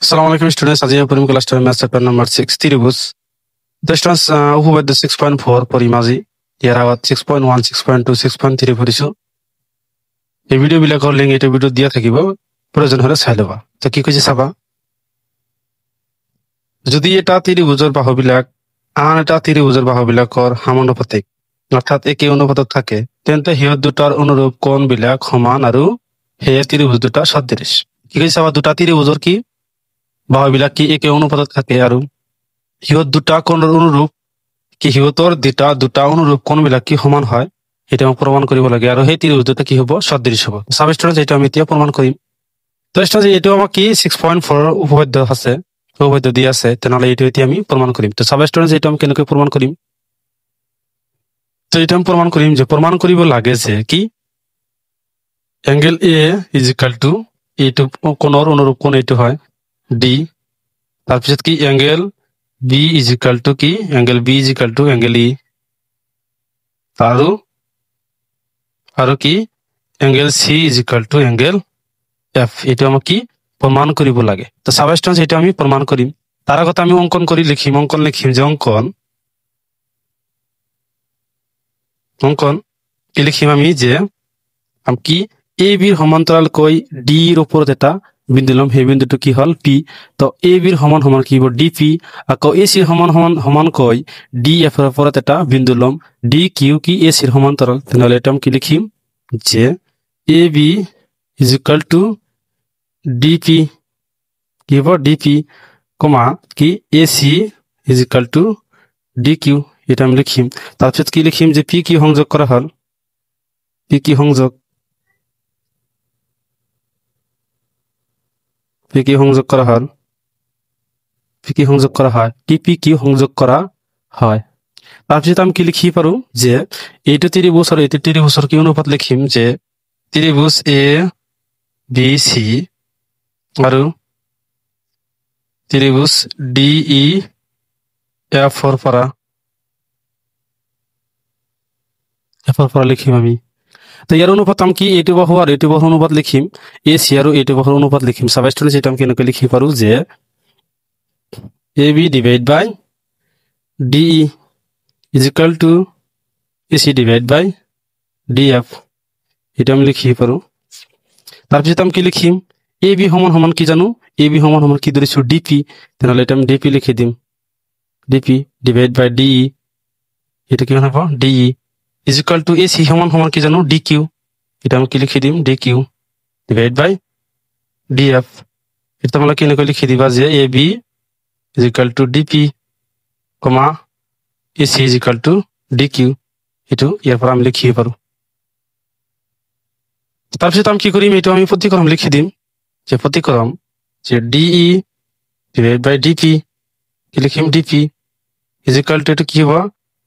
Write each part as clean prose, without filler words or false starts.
Assalamu alaikum students. আজি আমি পঢ়িম ক্লাস 10 ম্যাথ চ্যাপ্টার নাম্বার 6 ত্রিভুজ। The students উপপাদ্য 6.4 পঢ়িম আজি। ইয়াৰ আগত 6.1, 6.2, 6.3 পঢ়িছো। এই ভিডিও বিলাকৰ লিংক এই ভিডিও দিয়া থাকিব, প্ৰয়োজন হ'লে চাই ল'বা। তো কি কৈছে চাবা। যদি এটা ত্ৰিভুজৰ বাহুবিলাক আন এটা ত্ৰিভুজৰ বাহুবিলাকৰ সমানুপাতিক অৰ্থাৎ একে অনুপাতত থাকে, তেন্তে সিহঁত দুটাৰ অনুৰূপ কোণবিলাক সমান আৰু সেই ত্ৰিভুজ দুটা সদৃশ। কি কৈছে চাবা, দুটা ত্ৰিভুজৰ কি বাহুবিলাক কি একে অনুপাতত থাকে আৰু সিহঁত দুটা কোণৰ অনুৰূপ কি সিহঁতৰ দুটা অনুৰূপ কোণবিলাক কি সমান হয়, এটা প্ৰমাণ কৰিব লাগে আৰু সেই ত্ৰিভুজ দুটা কি হ'ব, সদৃশ হ'ব। সাব স্টুডেন্টস এটা আমি এতিয়া প্ৰমাণ কৰিম। তো স্টুডেন্টস এইটো আমাক কি 6.4 উপপাদ্য আছে, উপপাদ্য দি আছে, তেনেহ'লে এইটো এতিয়া আমি প্ৰমাণ কৰিম। তো সাব স্টুডেন্টস এইটো আমি কেনেকৈ প্ৰমাণ কৰিম? তো এইটো আমি প্ৰমাণ কৰিম যে প্ৰমাণ কৰিব লাগে যে কি angle A is equal to এইটো কোণৰ অনুৰূপ কোণ এইটো হয় ডি, তাৰপিছত কি angle B is equal to কি angle B is equal to angle E, আৰু কি angle C is equal to angle F. এইটো আমাক কি প্ৰমাণ কৰিব লাগে। তো সাব স্টুডেন্টস এইটো আমি প্ৰমাণ কৰিম। তাৰ আগতে আমি অংকন কৰি লিখিম যে অংকন কি লিখিম আমি যে কি এ বিৰ সমান্তৰালকৈ ডিৰ ওপৰত এটা বিন্দু ল'ম, সেই বিন্দুটো কি হ'ল পি। তো এ বিৰ সমান সমান কি হ'ব ডি পি, আকৌ এ চিৰ সমানকৈ ডি এফৰ ওপৰত এটা বিন্দু ল'ম ডি কিউ কি এ চিৰ সমান্তৰাল। তেনেহ'লে এটা আমি কি লিখিম যে A B is equal to D P, কি হ'ব ডি পি কমা কি A C is equal to D Q, এটা আমি লিখিম। তাৰপিছত কি লিখিম যে পি কিউ সংযোগ কৰা হ'ল, পি কিউ সংযোগ কৰা হয় কি পি কিউ সংযোগ কৰা হয়। তাৰপিছত আমি কি লিখি পাৰো যে এইটো ত্ৰিভুজ আৰু এইটো ত্ৰিভুজৰ কি অনুপাত লিখিম যে ত্ৰিভুজ এ বি চি আৰু ত্ৰিভুজ ডি ই এফৰ পৰা লিখিম আমি। তো ইয়াৰ অনুপাত আমি কি এইটো বাহু আৰু এইটো বাহুৰ অনুপাত লিখিম, এ চি আৰু এইটো বাহুৰ অনুপাত লিখিম। সাব স্টুডেন্টস এটা আমি কেনেকৈ লিখি পাৰো যে A B divide by D E is equal to A C divide by D F, এটা আমি লিখি পাৰো। তাৰপিছত আমি কি লিখিম এ বি সমান সমান কি জানো, এ বি সমান সমান কি ধৰিছো ডি পি, তেনেহ'লে এটা আমি ডি পি লিখি দিম, D P divide by D ই, এটা কি হ'ব D E is equal to A C সমান সমান কি জানো ডি কিউ, এটা আমি কি লিখি দিম D Q divide by D F. এটা তোমালোকে কেনেকৈ লিখি দিবা যে A B is equal to D P comma A C is equal to D Q, এইটো ইয়াৰ পৰা আমি লিখিব পাৰো। তাৰপিছত আমি কি কৰিম, এইটো আমি প্ৰতিক্ৰম লিখি দিম যে প্ৰতিক্ৰম যে D E divide by D P, কি লিখিম D P is equal to এইটো কি হ'ব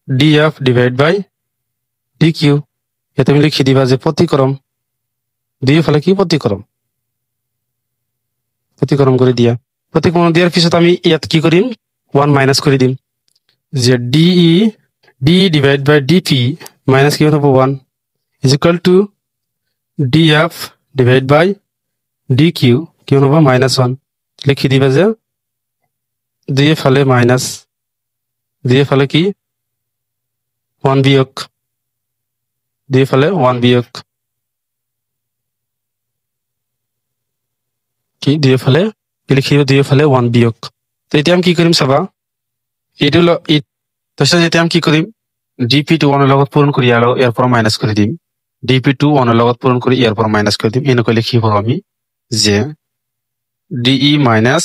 D F divide by D Q. ইয়াত তুমি লিখি দিবা যে প্ৰতিক্ৰম দুয়োফালে কি প্ৰতিক্ৰম কৰি দিয়া। প্ৰতিক্ৰম দিয়াৰ পিছত আমি ইয়াত কি কৰিম 1 মাইনাছ কৰি দিম যে D divide by D P minus কি হ'ব 1 is equal to D F divide by D Q কি হ'ব -1। লিখি দিবা যে দুয়োফালে মাইনাছ, দুয়োফালে কি 1 বিয়োগ, দুয়োফালে 1 বিয়োগ কি দুয়োফালে কি লিখিব দুয়োফালে 1 বিয়োগ। তো এতিয়া আমি কি কৰিম চাবা, এইটো তাৰপিছত এতিয়া আমি কি কৰিম ডিপি টো 1 লগত পূৰণ কৰি ইয়াৰ পৰা মাইনাছ কৰি দিম, ডিপি টো 1 লগত পূৰণ কৰি ইয়াৰ পৰা মাইনাছ কৰি দিম। এনেকৈ লিখিব আমি যে DE minus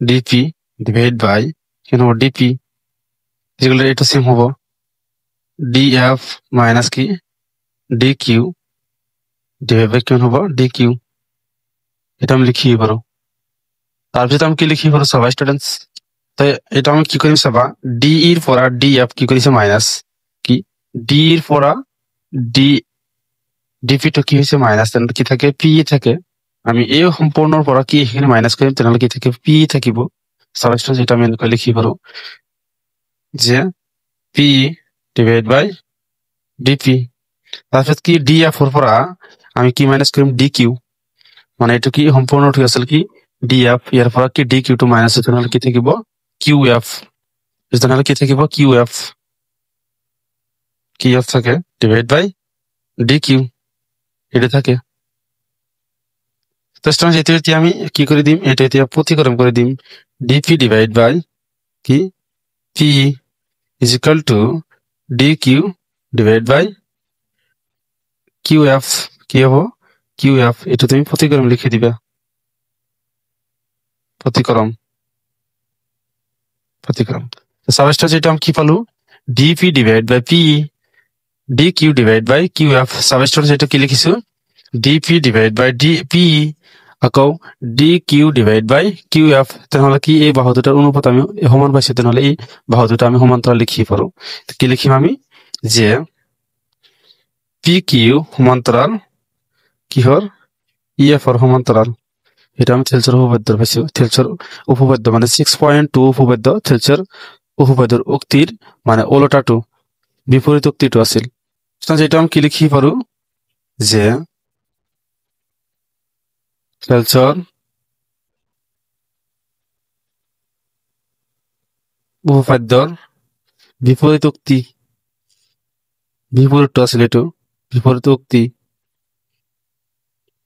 DP divide by কি হ'ব ডিপি যেগুলো এইটো সেম হ'ব ডি এফ মাইনাছ কি ডি কিউ ডিভাইড বাই কি হ'ব ডি কিউ, এটা আমি লিখিব পাৰো। তাৰপিছত আমি কি লিখিব পাৰো চাবা স্টুডেন্টস, তো এটা আমি কি কৰিম চাবা ডি ইৰ পৰা ডি এফ কি কৰিছে মাইনাছ, কি ডি ইৰ পৰা ডিপি টো কি হৈছে মাইনাছ, তেনেহ'লে কি থাকে পি থাকে। আমি এই সম্পূৰ্ণৰ পৰা কি এখানে মাইনাছ কৰিম, তেনেহ'লে কি থাকে পি থাকিব। চাবা স্টুডেন্টস এটা আমি এনেকৈ লিখিব পাৰো যে পি ডিভাইড বাই ডিপি। তাৰপিছত কি ডি এফৰ পৰা আমি কি মাইনাছ কৰিম ডি কিউ, মানে এইটো কি সম্পূৰ্ণটো আছিল কি ডি এফ ইয়াৰ পৰা কি ডি কিউ টু মাইনাছ তেনেহ'লে কি থাকিব কিউ এফ তেনেহ'লে কি থাকিব কিউ এফ থাকে ডিভাইড বাই ডি কিউ এটা থাকে তো স্টুডেন্টস এতিয়া আমি কি করে দিম এটা এতিয়া প্রতিকরণ করে দিম ডিপি ডিভাইড বাই কি P is equal to D Q divide by Q F কি হবো কিউ এফ এটা তুমি প্রতিকরণ লিখে দিবা প্রতিকরণ সাবস্ট্রেট যেটা আমি কি পালু ডিপি divide by P D Q divide by Q F substrate যেটা কি লিখিছো ডিপি ডিভাইড বাই ডি পি আকৌ D Q divide by Q F তেনেহ'লে কি এই বাহু দুটাৰ অনুপাত আমি সমান পাইছো তেনেহ'লে এই বাহু দুটা আমি সমান্তৰাল লিখি পাৰো কি লিখিম আমি যে পি কিউ সমান্তৰাল কিহৰ ই এফ ৰ সমান্তৰাল এটা আমি থেলছৰ উপপাদ্য পাইছো থেলছৰ উপপাদ্য মানে 6.2 উপপাদ্য থেলছৰ উপপাদ্যৰ উক্তিৰ মানে ওলোটাটো বিপৰীত উক্তিটো আছিল যেটা আমি কি লিখি পাৰো যে থেলছৰ উপপাদ্যৰ বিপৰীত আছিল এইটো বিপৰীত উক্তি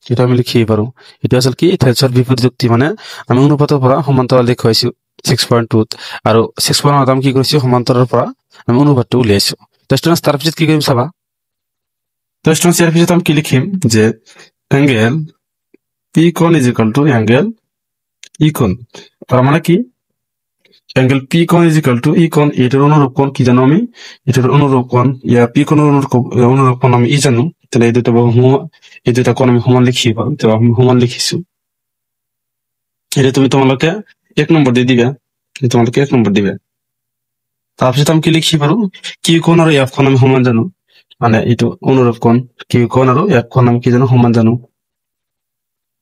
এটা আমি লিখি পাৰো এটা আছিল কি থেলছৰ বিপৰীত উক্তি মানে আমি অনুপাতৰ পৰা সমান্তৰাল দেখুৱাইছো 6.2 আৰু 6.1 আমি কি কৰিছো সমান্তৰালৰ পৰা আমি অনুপাতটো উলিয়াইছো তো স্টুডেন্টস তাৰ পিছত কি কৰিম চাবা তো স্টুডেন্টস ইয়াৰ পিছত আমি কি লিখিম যে এংগেল পি কোণ ইজ ইকুয়াল টু এংগেল ই কোণ তার মানে কি এংগেল পি কোণ ইজ ইকুয়াল টু ই কোণ এটার অনুরূপ কোণ কি জানো আমি এটার অনুরূপ কোণ ইয়া পি কোণের অনুরূপ কোণ আমি ই জানো তাহলে এই দুটা কোণ আমি সমান লিখি পাৰো তো আমি সমান লিখিছো এটা তুমি তোমালোকে 1 নম্বৰ দিয়ে দিবা তোমালোকে 1 নম্বৰ দিবা তাৰপিছত আমি কি লিখি পাৰো কিউ কোণ আৰু এফ কোণ আমি সমান জানো মানে এইটো অনুৰূপ কোণ কিউ কোণ আৰু এফ কোণ আমি কি জানো সমান জানো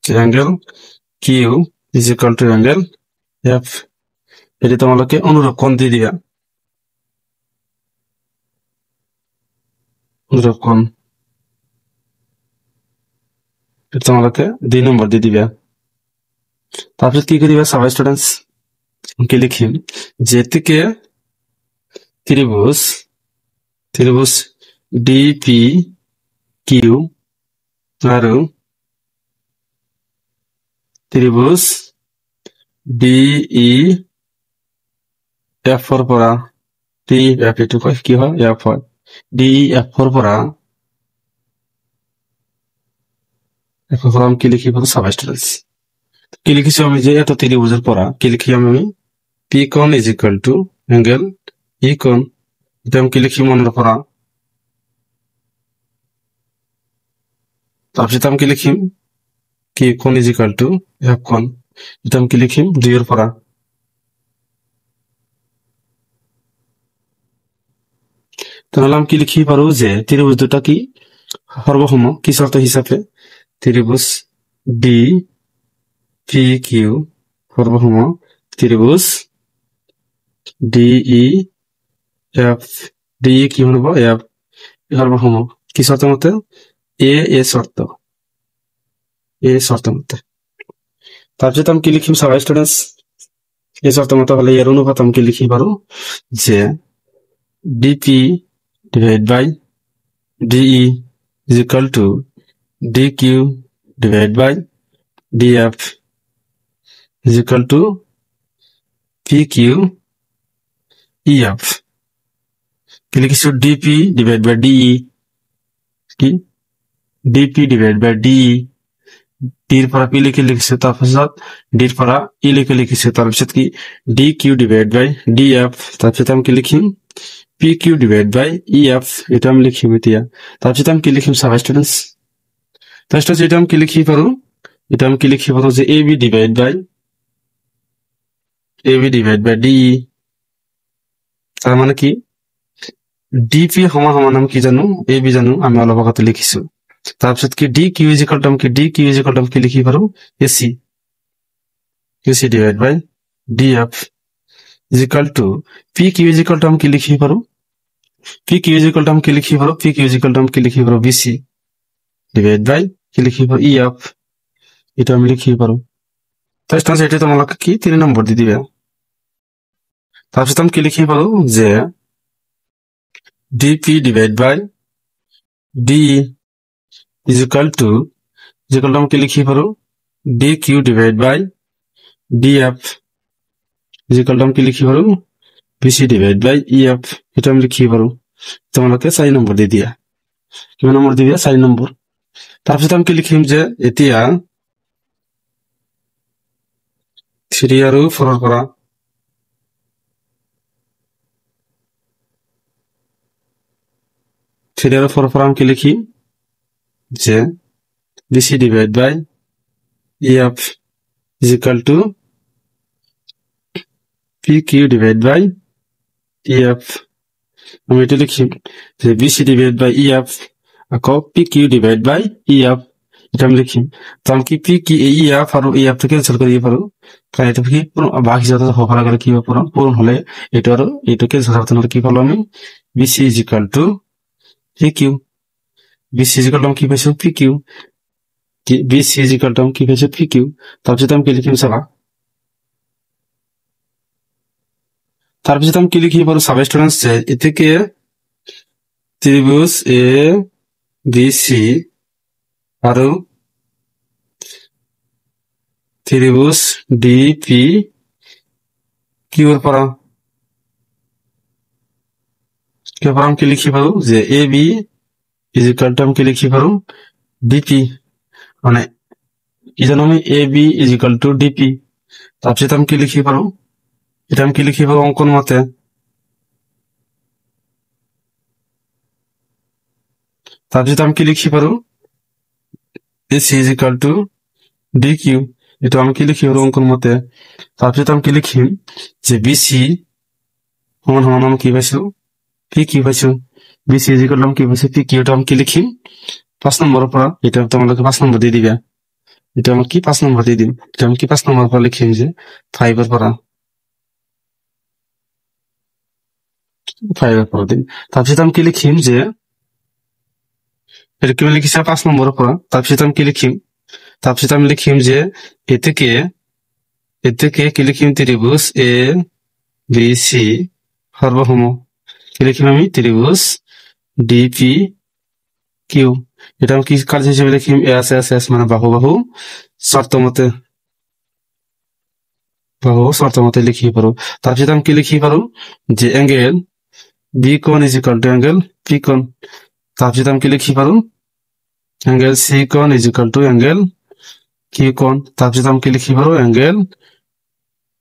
angle Q is equal to angle F এটা তোমালোকে অনুরূপ কোণ দিয়ে দিবা অনুরূপ কোণ এটা তোমালোকে 2 নম্বৰ দিয়ে দিবা তারপর কি করিবা সবাই স্টুডেন্টস কি লিখিম যেটিকে ত্রিভুজ ডিপি কিউ আর ত্রিভুজ ডিই এফ এর পৰা ডি এফ এটো কি হয় এফ হয় ডি এফ এৰ পৰা এখন কি লিখিব সবাই স্টুডেন্টস কি লিখিছো আমি যে এত ত্রিভুজের পৰা কি লিখিম আমি পি কোণ ইজ ইকুয়াল টু এঙ্গেল ই কোণ এটা আমি কি লিখি মনের পৰা তারপর আমি কি লিখিম কি কোণ ইজ ইকুয়াল টু এফ কোণ এটা আমি কি লিখিম 2 এর পৰা তাহলে আমি কি লিখি পারো যে ত্রিভুজ দুটা কি সর্বসম কি শর্ত হিসাবে ত্রিভুজ ডি পি কিউ সর্বসম ত্রিভুজ ডিই এফ ডি কি হব এফ সর্বসম কি শর্ত মতে এ শর্ত মতে তারপর আমি কি লিখিম সবাই স্টুডেন্টস এ শর্ত মতে হলে এর অনুপাত আমি কি লিখি পারো যে ডিপি divided by DE is equal to DQ divided by DF is equal to PQ EF কি লিখিছো DP divided by DE কি DP divided by DE ডির পৰা পি লিখি লিখিছো তাৰপিছত ডিৰ পৰা ই লিখি লিখিছো তাৰপিছত কি DQ divided by DF তাৰপিছত আমি কি লিখিম PQ divided by EF এটা আমি লিখিম এতিয়া তাৰপিছত আমি কি লিখিম সবাই স্টুডেন্টস তাৰপিছত এটা আমি কি লিখি পাৰো এটা আমি কি লিখি পাৰো যে AB divided by DE তার মানে কি DP সমান আমি কি জানো AB জানো আমি অলপ আগতে লিখিছো তাৰপিছত কি DQ is equal to কি লিখি পাৰো AC divided by DF is equal to PQ is equal to কি লিখি পাৰো PQ is equal to কি লিখি পাৰো PQ is equal to কি লিখি পাৰো BC divided by কি লিখি পাৰো EF এটা আমি লিখি পাৰো তো স্টুডেন্টস এটি তোমালোকে কি 3 নম্বৰ দিয়ে দিবে তাৰপিছত আমি কি লিখিব পাৰো যে dp divide by d is equal to আমি কি লিখিব পাৰো dq divide by df is equal to আমি কি লিখিব পাৰো bc ডিভাইড বাই ef এটা আমি লিখিব পাৰো তোমালোকে 4 নম্বৰ দি দিয়া কিমান নম্বৰ দিবা 4 নম্বৰ তাৰপিছত আমি কি লিখিম যে এতিয়া 3 আৰু 4 পৰা 3 আৰু 4 পৰা আমি কি লিখিম যে bc divide by ef is equal to pq divide by ef আমি এটা লিখিম যে bc ডিভাইড বাই ef আকৌ pq ডিভাইড বাই ef এটা আমি লিখিম তো আমি কি pq ef আৰু ef কে ক্যান্সেল কৰিব পাৰো কারণ এটা কি বাকি যত হবার আগে কি হবে পূরণ হলে এটা আর এটা ক্যান্সেল হবে তাহলে কি পাবো আমি bc is equal to pq bc is equal to কি পাইছো pq bc is equal to কি পাইছো pq তারপর আমি কি লিখিম সবা তারপর আমি কি লিখি পারো সাব স্টুডেন্টস যে এটাকে ত্রিভুজ এ বি সি আর ত্রিভুজ ডি পি কিউ এর পর আমি কি লিখি পারো যে A B is equal to আমি কি লিখি পারো ডিপি মানে এই জন্য আমি এ বি ইজ ইকুয়াল টু ডিপি তারপর আমি কি লিখি পারো এটা আমি কি লিখি পারো অঙ্কন মতে তারপর আমি কি লিখি পারো AC is equal to D Q এটা আমি কি লিখি পারো অঙ্কন মতে তারপর আমি কি লিখি যে বিসি সমান সমান আমি কি পাইছো পি কিউ পাইছো বিসি ইজ ইকুয়াল টু আমি কি পাইছো পি কিউ এটা আমি কি লিখিম 5 নম্বরের পর এটা তোমাকে 5 নম্বর দিয়ে দিবে এটা আমি কি 5 নম্বর দিয়ে দিম এটা আমি কি 5 নম্বর পর লিখিম যে 5 এর পর 5 এর পর দিন তারপর আমি কি লিখিম যে এটা কি লিখিছে 5 নম্বরের পর তারপর আমি কি লিখিম তারপর আমি লিখিম যে এতে কে কি লিখিম ত্রিভুজ এ বি সি সর্বসম কি লিখিম আমি ত্রিভুজ ডিপি কিউ এটা আমি কি কাজ হিসেবে লিখিম এস এস এস মানে বাহু শর্ত মতে লিখি পারো তারপর আমি কি লিখি পারো যে অ্যাঙ্গেল বি কোণ is equal to angle P কোণ তারপর আমি কি লিখি পারো অ্যাঙ্গেল সি কোণ is equal to angle Q কোণ তারপর আমি কি লিখি পারো অ্যাঙ্গেল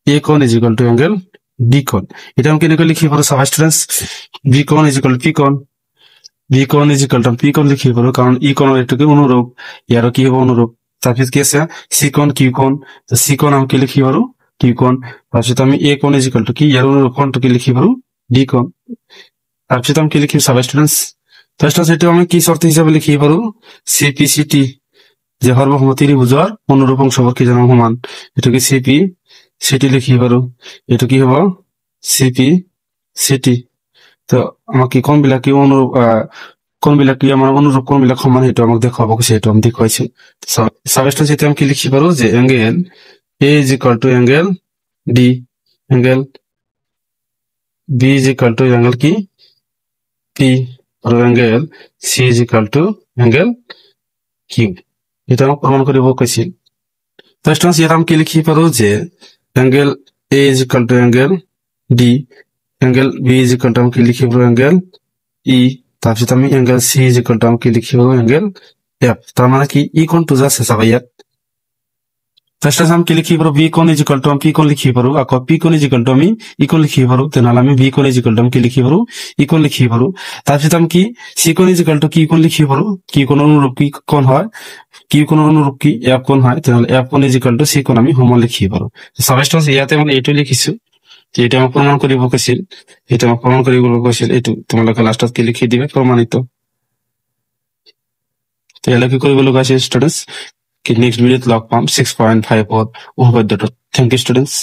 এ কোণ is equal to angle B কোণ এটা আমি কেন লিখি পারো সব স্টুডেন্টস বি কোণ ইজ ইকুয়াল টু পি কোণ বি কোণ ইজ ইকুয়াল টু পি কোণ লিখি পারো কারণ ই কোণ এটাকে অনুরূপ ইয়ারও কি হবে অনুরূপ তারপর কি আছে সি কোণ কিউ কোণ তো সি কোণ আমি কি লিখি পারো কিউ কোণ তারপর আমি এ কোণ ইজ ইকুয়াল টু কি ইয়ার অনুরূপ কোণটাকে লিখি পারো ডি কোণ তারপর আমি কি লিখি সব স্টুডেন্টস তো স্টুডেন্টস এটা আমি কি শর্ত হিসাবে লিখি পারো সিপিসিটি যে সর্বসম ত্ৰিভুজৰ অনুৰূপ অংশবোৰ কি জানো সমান এটাকে সিপি সিটি লিখি পারো এটা কি হব সিপি সিটি তো আমাকে কোন বিলাক কি অনুরূপ কোন বিলাক কি আমার অনুরূপ কোন বিলাক সমান এটা আমাকে দেখাবো সেটা আমি দেখাইছি সাবস্টেন্স এটা আমি কি লিখি পারো যে angle A is equal to angle D angle B is equal to angle কি পি আর angle C is equal to angle Q এটা আমি প্রমাণ করিব কইছি তো স্টুডেন্টস এটা আমি কি লিখি পারো যে angle A is equal to angle D angle B is equal to আমি কি লিখি পারো অ্যাঙ্গেল ই তারপর আমি angle C is equal to আমি কি লিখি পারো অ্যাঙ্গেল এফ তার মানে কি ই কোণ টু যাচ্ছে সবাই ইয়াত ফার্স্ট আমি কি লিখি পারো বি কোণ ইজ ইকুয়াল টু আমি পি কোণ লিখি পারো আকৌ পি কোণ ইজ ইকুয়াল টু আমি ই কোণ লিখি পারো তেনেহলে আমি বি কোণ ইজ ইকুয়াল টু আমি কি লিখি পারো ই কোণ লিখি পারো তারপর আমি কি সি কোণ ইজ ইকুয়াল টু কি কোণ লিখি পারো কি কোণ অনুরূপ কি কোণ হয় কি কোণ অনুরূপ কি এফ কোণ হয় তেনেহলে এফ কোণ ইজ ইকুয়াল টু সি কোণ আমি সমান লিখি পারো সাবস্টেন্স ইয়াতে মানে এইটো লিখিছো এটা আমাক প্রমাণ কৰিব কৈছিল এটা আমাক প্ৰমাণ কৰিবলৈ কৈছিল এইটো তোমালোকে লাষ্টত কি লিখি দিবে প্ৰমাণিত তো ইয়ালে কি কৰিব লগা আছে স্টুডেন্টস কি নেক্সট ভিডিওত লগ পাম 6.5 উপপাদ্যটো থ্যাংক ইউ স্টুডেন্টস